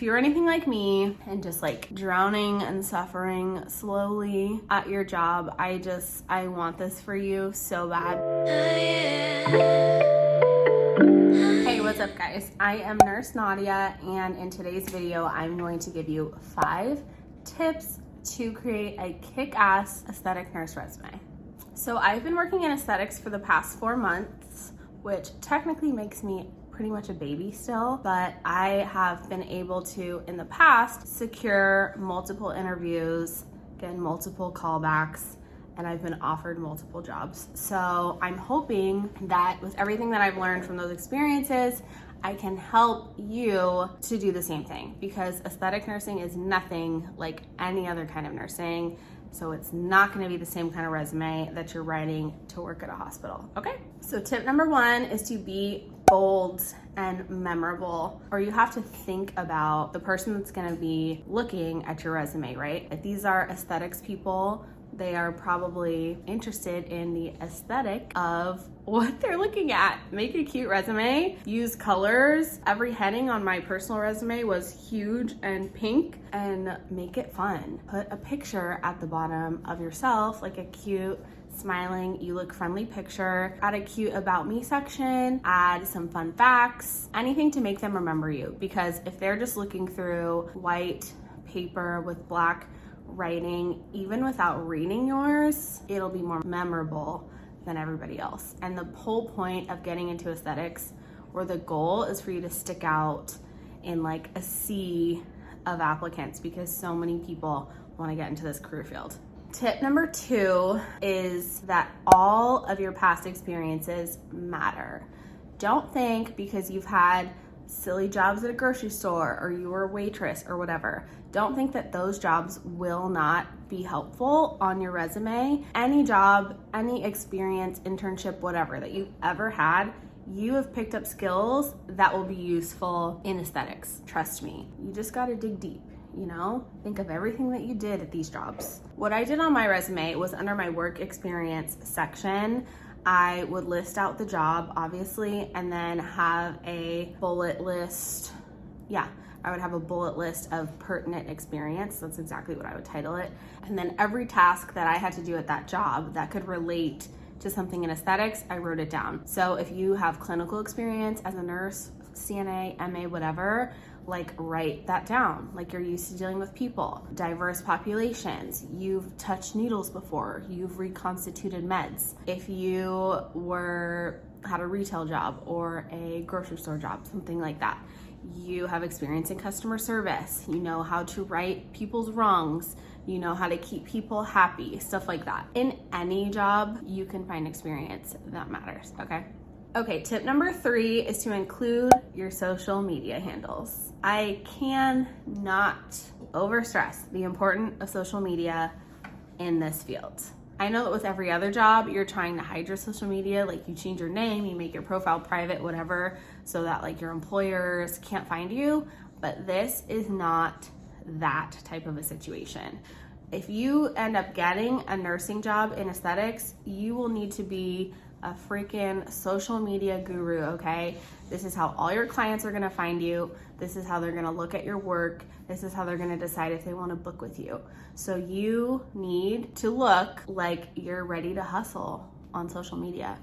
If you're anything like me and just like drowning and suffering slowly at your job, I want this for you so bad. Hey, what's up guys? I am Nurse Nadia, and in today's video, I'm going to give you 5 tips to create a kick-ass aesthetic nurse resume. So I've been working in aesthetics for the past 4 months, which technically makes me pretty much a baby still, but I have been able to, in the past, secure multiple interviews, get multiple callbacks, and I've been offered multiple jobs. So I'm hoping that with everything that I've learned from those experiences, I can help you to do the same thing, because aesthetic nursing is nothing like any other kind of nursing. So it's not gonna be the same kind of resume that you're writing to work at a hospital, okay? So tip number 1 is to be bold and memorable, or you have to think about the person that's gonna be looking at your resume, right? If these are aesthetics people, they are probably interested in the aesthetic of what they're looking at. Make a cute resume, use colors. Every heading on my personal resume was huge and pink, and make it fun. Put a picture at the bottom of yourself, like a cute, smiling, you look friendly picture. Add a cute about me section, add some fun facts, anything to make them remember you. Because if they're just looking through white paper with black writing, even without reading yours, it'll be more memorable than everybody else. And the whole point of getting into aesthetics, or the goal, is for you to stick out in like a sea of applicants, because so many people want to get into this career field. Tip number 2 is that all of your past experiences matter. Don't think because you've had silly jobs at a grocery store, or you were a waitress or whatever, don't think that those jobs will not be helpful on your resume. Any job, any experience, internship, whatever that you've ever had, you have picked up skills that will be useful in aesthetics. Trust me, you just gotta dig deep. You know, think of everything that you did at these jobs. What I did on my resume was under my work experience section, I would list out the job, obviously, and then have a bullet list. Yeah, I would have a bullet list of pertinent experience. That's exactly what I would title it. And then every task that I had to do at that job that could relate to something in aesthetics, I wrote it down. So if you have clinical experience as a nurse, CNA, MA, whatever, like write that down. Like you're used to dealing with people, diverse populations, you've touched needles before, you've reconstituted meds. If you had a retail job or a grocery store job, something like that, you have experience in customer service, you know how to right people's wrongs, you know how to keep people happy, stuff like that. In any job, you can find experience that matters, okay? Okay, tip number 3 is to include your social media handles. I cannot overstress the importance of social media in this field. I know that with every other job, you're trying to hide your social media, like you change your name, you make your profile private, whatever, so that like your employers can't find you, but this is not that type of a situation. If you end up getting a nursing job in aesthetics, you will need to be a freaking social media guru, okay? This is how all your clients are gonna find you. This is how they're gonna look at your work. This is how they're gonna decide if they wanna book with you. So you need to look like you're ready to hustle on social media,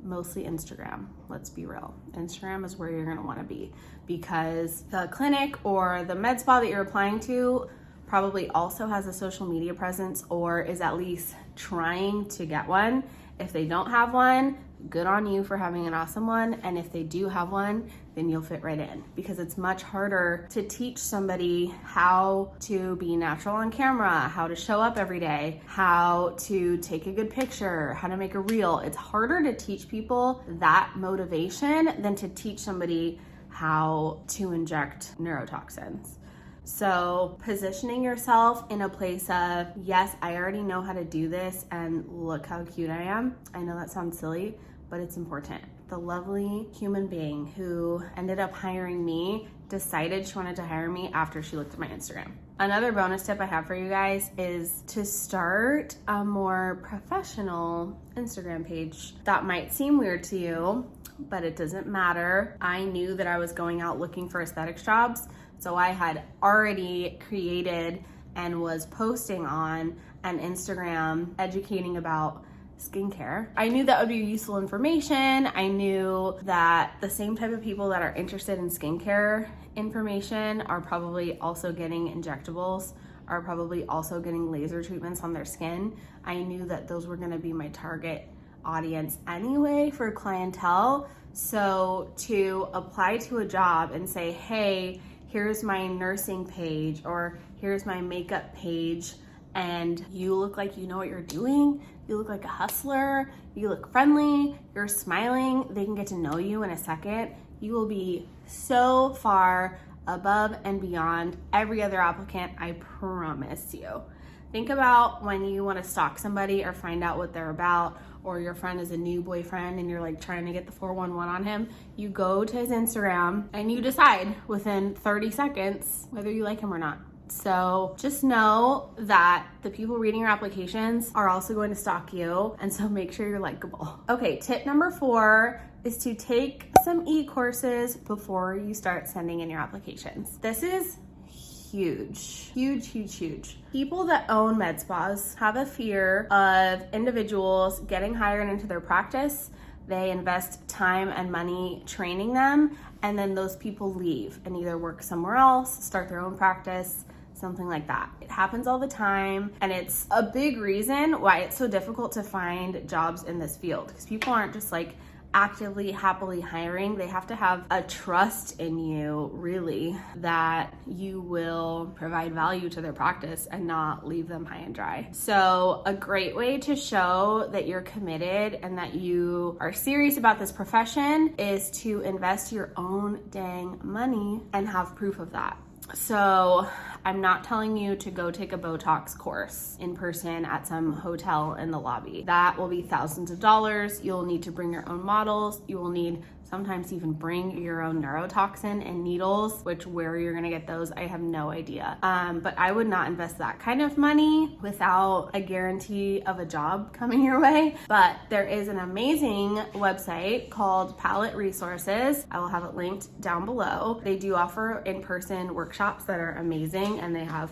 mostly Instagram. Let's be real. Instagram is where you're gonna wanna be, because the clinic or the med spa that you're applying to probably also has a social media presence, or is at least trying to get one. If they don't have one, good on you for having an awesome one. And if they do have one, then you'll fit right in, because it's much harder to teach somebody how to be natural on camera, how to show up every day, how to take a good picture, how to make a reel. It's harder to teach people that motivation than to teach somebody how to inject neurotoxins. So positioning yourself in a place of, yes, I already know how to do this, and look how cute I am. I know that sounds silly, but it's important. The lovely human being who ended up hiring me decided she wanted to hire me after she looked at my Instagram. Another bonus tip I have for you guys is to start a more professional Instagram page. That might seem weird to you, but it doesn't matter. I knew that I was going out looking for aesthetics jobs, So I had already created and was posting on an Instagram educating about skincare. I knew that would be useful information. I knew that the same type of people that are interested in skincare information are probably also getting injectables, are probably also getting laser treatments on their skin. I knew that those were gonna be my target audience anyway for clientele. So to apply to a job and say, hey, here's my nursing page, or here's my makeup page, and you look like you know what you're doing, you look like a hustler, you look friendly, you're smiling, they can get to know you in a second, you will be so far above and beyond every other applicant, I promise you. Think about when you want to stalk somebody or find out what they're about, or your friend is a new boyfriend and you're like trying to get the 411 on him. You go to his Instagram and you decide within 30 seconds whether you like him or not. So just know that the people reading your applications are also going to stalk you, and so make sure you're likable. Okay, tip number 4 is to take some e-courses before you start sending in your applications. This is huge, huge, huge, huge. People that own med spas have a fear of individuals getting hired into their practice. They invest time and money training them, and then those people leave and either work somewhere else, start their own practice, something like that. It happens all the time, and it's a big reason why it's so difficult to find jobs in this field, because people aren't just like actively, happily hiring. They have to have a trust in you, really, that you will provide value to their practice and not leave them high and dry. So a great way to show that you're committed and that you are serious about this profession is to invest your own dang money and have proof of that. So I'm not telling you to go take a Botox course in person at some hotel in the lobby. That will be thousands of dollars. You'll need to bring your own models. You will need sometimes even bring your own neurotoxin and needles, which where you're gonna get those, I have no idea. But I would not invest that kind of money without a guarantee of a job coming your way. But there is an amazing website called Palette Resources. I will have it linked down below. They do offer in-person workshops that are amazing, and they have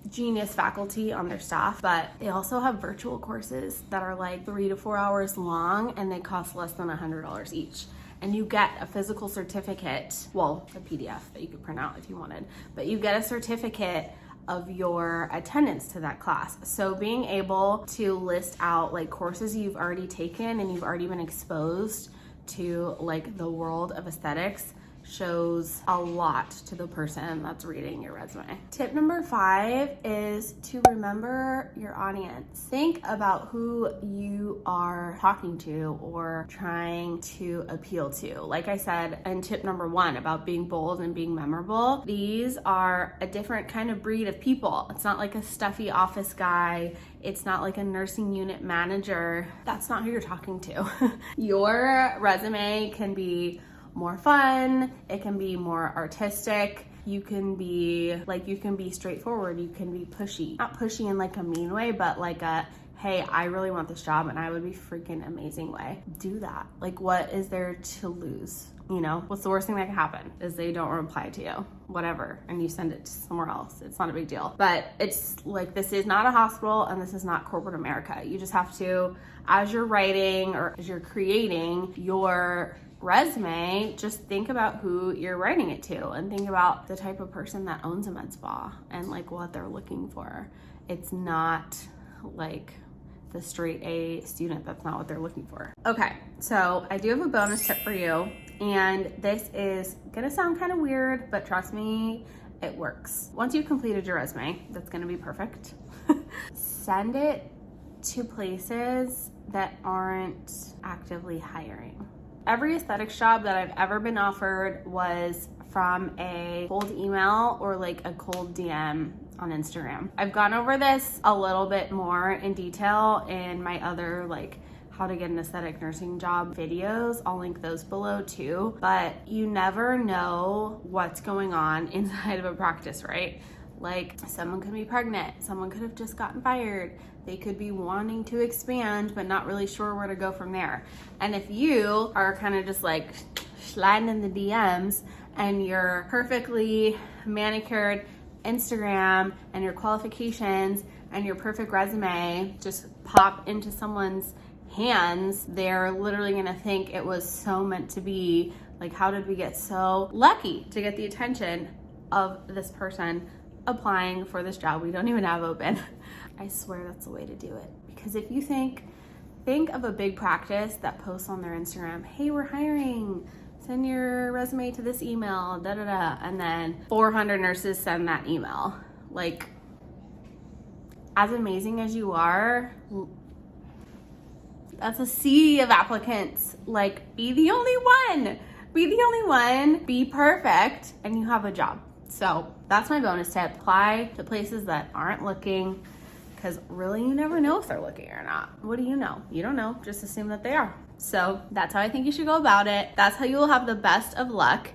genius faculty on their staff, but they also have virtual courses that are like 3 to 4 hours long, and they cost less than $100 each. And you get a physical certificate, well, a PDF that you could print out if you wanted, but you get a certificate of your attendance to that class. So being able to list out like courses you've already taken and you've already been exposed to like the world of aesthetics shows a lot to the person that's reading your resume. Tip number 5 is to remember your audience. Think about who you are talking to or trying to appeal to. Like I said in tip number 1 about being bold and being memorable, these are a different kind of breed of people. It's not like a stuffy office guy. It's not like a nursing unit manager. That's not who you're talking to. Your resume can be more fun, it can be more artistic, you can be straightforward, you can be pushy. Not pushy in like a mean way, but like a, hey, I really want this job and I would be freaking amazing way. Do that. Like, what is there to lose? You know, what's the worst thing that can happen is they don't reply to you, whatever, and you send it to somewhere else. It's not a big deal. But it's like, this is not a hospital and this is not corporate America. You just have to, as you're writing or as you're creating your resume, just think about who you're writing it to and think about the type of person that owns a med spa and like what they're looking for. It's not like the straight A student. That's not what they're looking for. Okay, so I do have a bonus tip for you, and this is gonna sound kind of weird, but trust me, it works. Once you've completed your resume, that's gonna be perfect. Send it to places that aren't actively hiring. Every aesthetics job that I've ever been offered was from a cold email or like a cold DM on Instagram. I've gone over this a little bit more in detail in my other like how to get an aesthetic nursing job videos. I'll link those below too, but you never know what's going on inside of a practice, right? Like someone could be pregnant, someone could have just gotten fired, they could be wanting to expand but not really sure where to go from there. And if you are kind of just like sliding in the DMs and you're perfectly manicured Instagram and your qualifications and your perfect resume just pop into someone's hands, they're literally gonna think it was so meant to be. Like, how did we get so lucky to get the attention of this person applying for this job we don't even have open? I swear that's the way to do it. Because if you think of a big practice that posts on their Instagram, hey, we're hiring, send your resume to this email, da da da, and then 400 nurses send that email. Like, as amazing as you are, that's a sea of applicants. Like, be the only one. Be the only one, be perfect, and you have a job. So that's my bonus tip. Apply to places that aren't looking, because really you never know if they're looking or not. What do you know? You don't know, just assume that they are. So that's how I think you should go about it. That's how you will have the best of luck.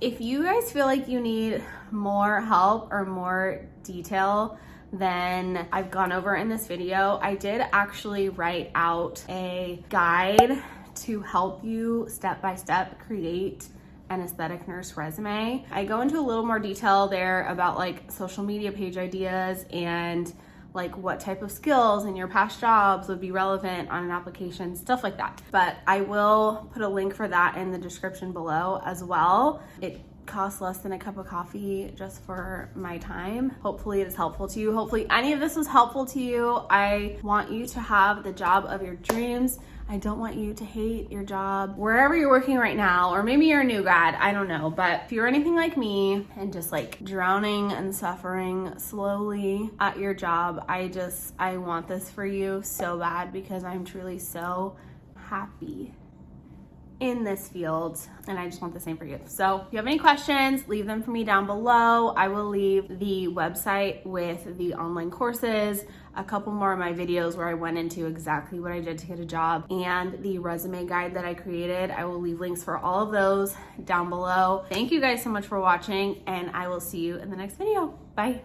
If you guys feel like you need more help or more detail than I've gone over in this video, I did actually write out a guide to help you step-by-step create an aesthetic nurse resume. I go into a little more detail there about like social media page ideas and like what type of skills in your past jobs would be relevant on an application, stuff like that. But I will put a link for that in the description below as well. It costs less than a cup of coffee just for my time. Hopefully it is helpful to you. Hopefully any of this was helpful to you. I want you to have the job of your dreams. I don't want you to hate your job wherever you're working right now, or maybe you're a new grad, I don't know. But if you're anything like me and just like drowning and suffering slowly at your job, I want this for you so bad, because I'm truly so happy in this field, and I just want the same for you. So if you have any questions, leave them for me down below. I will leave the website with the online courses, a couple more of my videos where I went into exactly what I did to get a job, and the resume guide that I created. I will leave links for all of those down below. Thank you guys so much for watching, and I will see you in the next video. Bye.